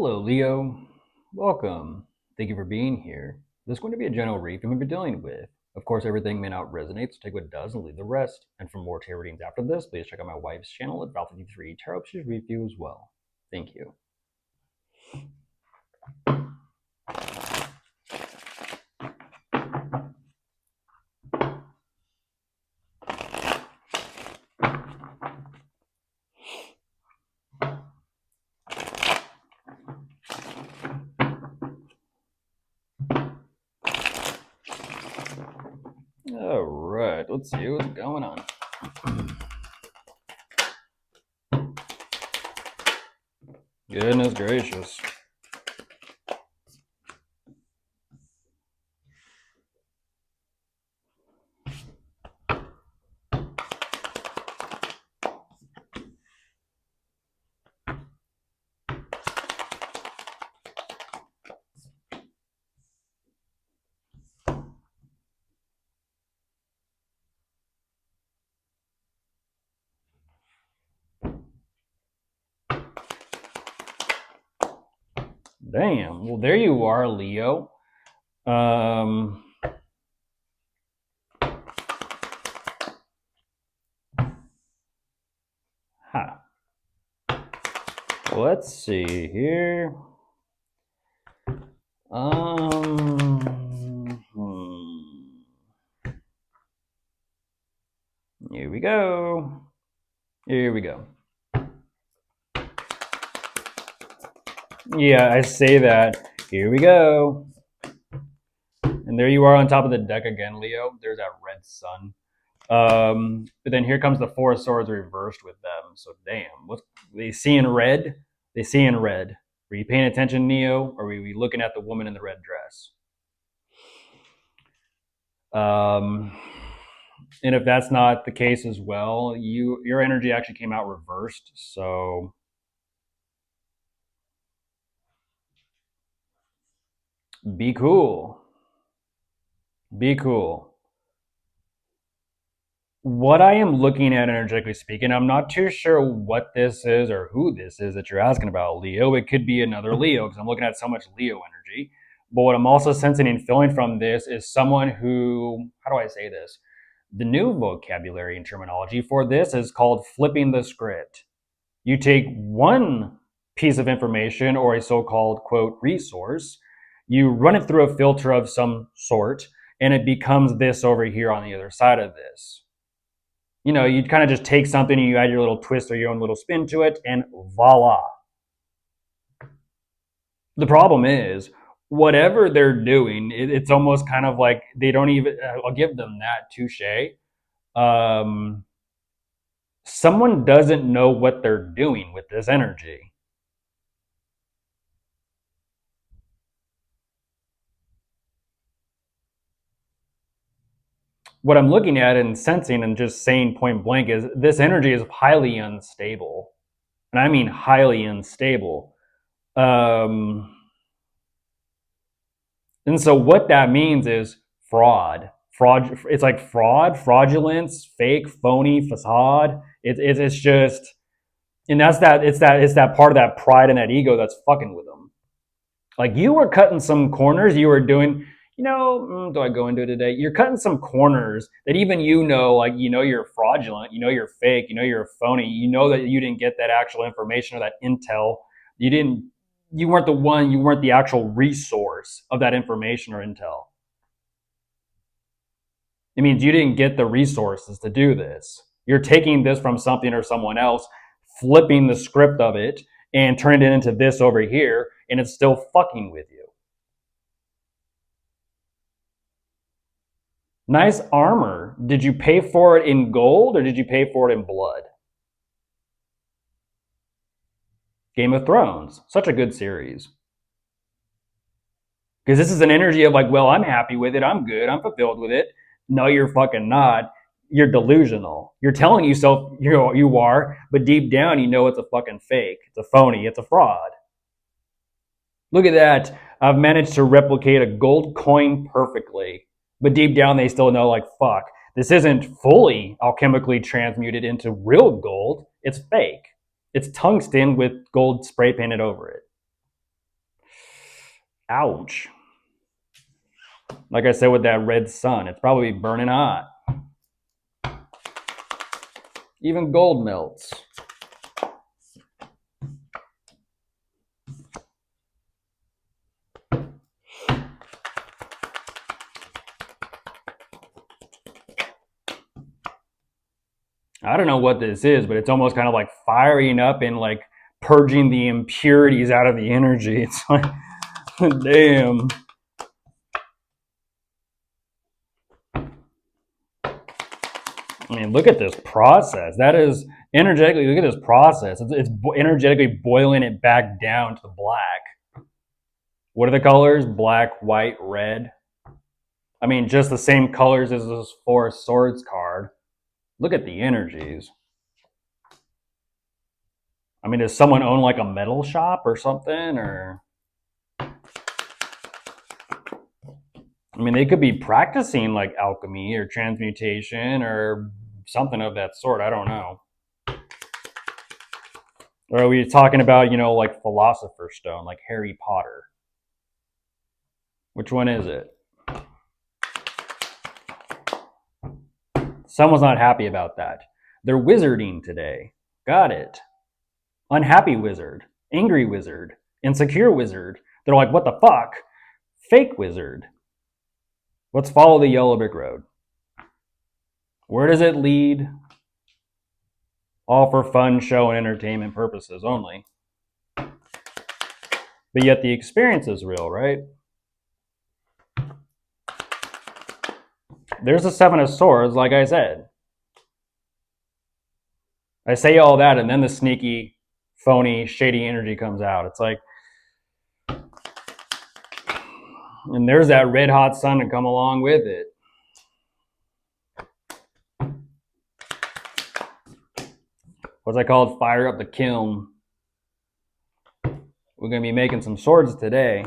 Hello, Leo. Welcome. Thank you for being here. This is going to be a general read from what you're dealing with. Of course, everything may not resonate, so take what does and leave the rest. And for more tarot readings after this, please check out my wife's channel at THEYRE Tarot. She's review as well. Thank you. All right, let's see what's going on. Goodness gracious. Damn. Well, there you are, Leo. Let's see here. Here we go. Here we go. Yeah, I say that. Here we go. And there you are on top of the deck again, Leo. There's that red sun. But then here comes the Four of Swords reversed with them. So damn, what they see in red? They see in red. Were you paying attention, Neo, or were you looking at the woman in the red dress? And if that's not the case as well, your energy actually came out reversed. So be cool. Be cool. What I am looking at, energetically speaking, I'm not too sure what this is or who this is that you're asking about, Leo. It could be another Leo because I'm looking at so much Leo energy. But what I'm also sensing and feeling from this is someone who, how do I say this? The new vocabulary and terminology for this is called flipping the script. You take one piece of information or a so-called, quote, resource, you run it through a filter of some sort, and it becomes this over here on the other side of this. You know, you kind of just take something and you add your little twist or your own little spin to it, and voila. The problem is, whatever they're doing, it's almost kind of like they don't even, I'll give them that, touche. Someone doesn't know what they're doing with this energy. What I'm looking at and sensing and just saying point blank is this energy is highly unstable. And I mean highly unstable. And so what that means is fraud. It's like fraudulence, fake, phony, facade. It's just, and it's that part of that pride and that ego that's fucking with them. Like you were cutting some corners, you were doing, do I go into it today? You're cutting some corners that even like, you're fraudulent, you're fake, you're a phony, that you didn't get that actual information or that intel. You weren't the actual resource of that information or intel. It means you didn't get the resources to do this. You're taking this from something or someone else, flipping the script of it, and turning it into this over here, and it's still fucking with you. Nice armor. Did you pay for it in gold or did you pay for it in blood? Game of Thrones. Such a good series. Because this is an energy of like, well, I'm happy with it. I'm good. I'm fulfilled with it. No, you're fucking not. You're delusional. You're telling yourself you are, but deep down, it's a fucking fake. It's a phony. It's a fraud. Look at that. I've managed to replicate a gold coin perfectly. But deep down, they still know, like, fuck, this isn't fully alchemically transmuted into real gold. It's fake. It's tungsten with gold spray painted over it. Ouch. Like I said with that red sun, it's probably burning hot. Even gold melts. I don't know what this is, but it's almost kind of like firing up and like purging the impurities out of the energy. It's like, damn. I mean, look at this process. That is energetically, look at this process. It's energetically boiling it back down to the black. What are the colors? Black, white, red. I mean, just the same colors as this Four of Swords card. Look at the energies. I mean, does someone own like a metal shop or something? Or, I mean, they could be practicing like alchemy or transmutation or something of that sort. I don't know. Or are we talking about, like Philosopher's Stone, like Harry Potter? Which one is it? Someone's not happy about that. They're wizarding today. Got it. Unhappy wizard, angry wizard, insecure wizard. They're like, what the fuck? Fake wizard. Let's follow the yellow brick road. Where does it lead? All for fun, show, and entertainment purposes only. But yet the experience is real, right? There's the Seven of Swords, like I said. I say all that, and then the sneaky, phony, shady energy comes out. It's like, and there's that red hot sun to come along with it. What's that called? Fire up the kiln. We're going to be making some swords today.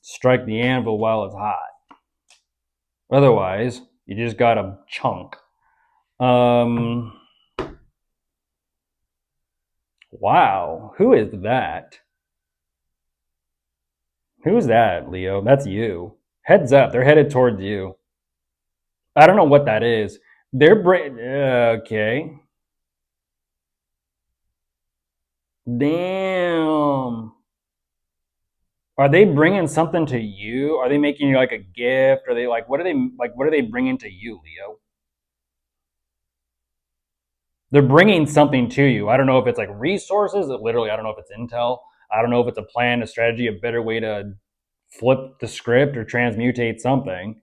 Strike the anvil while it's hot. Otherwise, you just got a chunk. Wow. Who is that? Who's that, Leo? That's you. Heads up. They're headed towards you. I don't know what that is. They're okay. Damn. Are they bringing something to you? Are they making you like a gift? Are they like, what are they bringing to you, Leo? They're bringing something to you. I don't know if it's like resources. Literally, I don't know if it's intel. I don't know if it's a plan, a strategy, a better way to flip the script or transmutate something.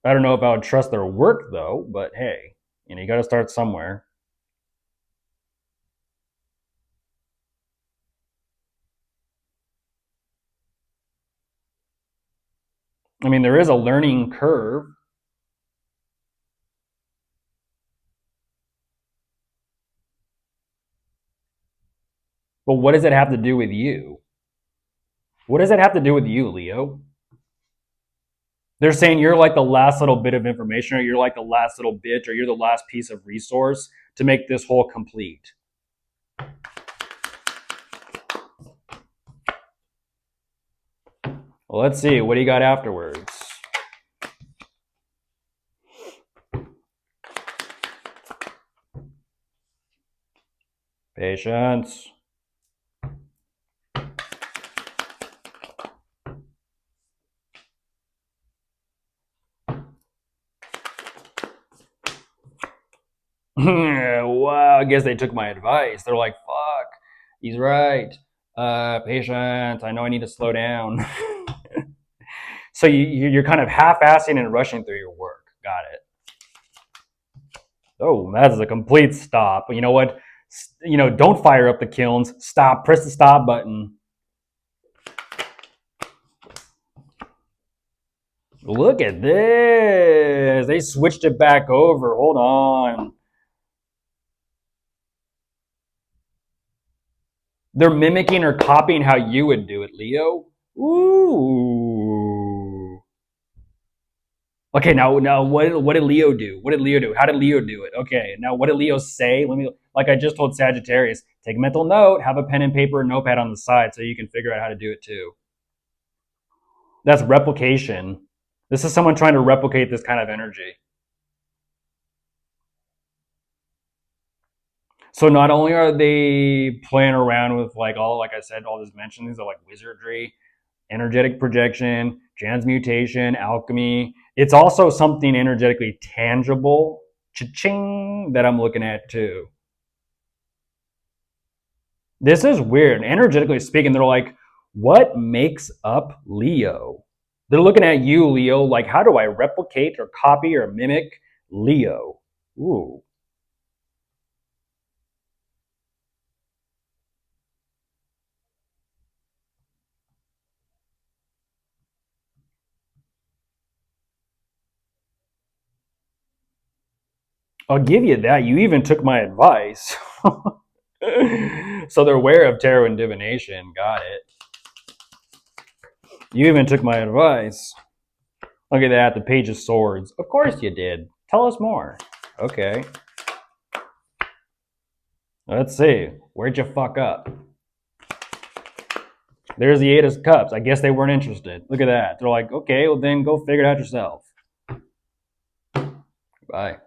I don't know if I would trust their work though, but hey, you got to start somewhere. I mean, there is a learning curve. But what does it have to do with you? What does it have to do with you, Leo? They're saying you're like the last little bit of information, or you're like the last little bit, or you're the last piece of resource to make this whole complete. Well, let's see. What do you got afterwards? Patience. Wow, I guess they took my advice. They're like, fuck, he's right. Patience, I know I need to slow down. So you're kind of half-assing and rushing through your work. Got it. Oh, that's a complete stop. You know what? Don't fire up the kilns. Stop. Press the stop button. Look at this. They switched it back over. Hold on. They're mimicking or copying how you would do it, Leo. Ooh. Okay, now what did Leo do? What did Leo do? How did Leo do it? Okay, now what did Leo say? Like I just told Sagittarius, take a mental note, have a pen and paper and notepad on the side so you can figure out how to do it too. That's replication. This is someone trying to replicate this kind of energy. So not only are they playing around with like all, like I said, all these mentions of like wizardry, energetic projection, transmutation, alchemy. It's also something energetically tangible, cha-ching, that I'm looking at too. This is weird. Energetically speaking, they're like, what makes up Leo? They're looking at you, Leo, like, how do I replicate or copy or mimic Leo? Ooh. I'll give you that. You even took my advice. So they're aware of tarot and divination. Got it. You even took my advice. Look at that, the Page of Swords. Of course you did. Tell us more. Okay. Let's see. Where'd you fuck up? There's the Eight of Cups. I guess they weren't interested. Look at that. They're like, okay, well then go figure it out yourself. Bye.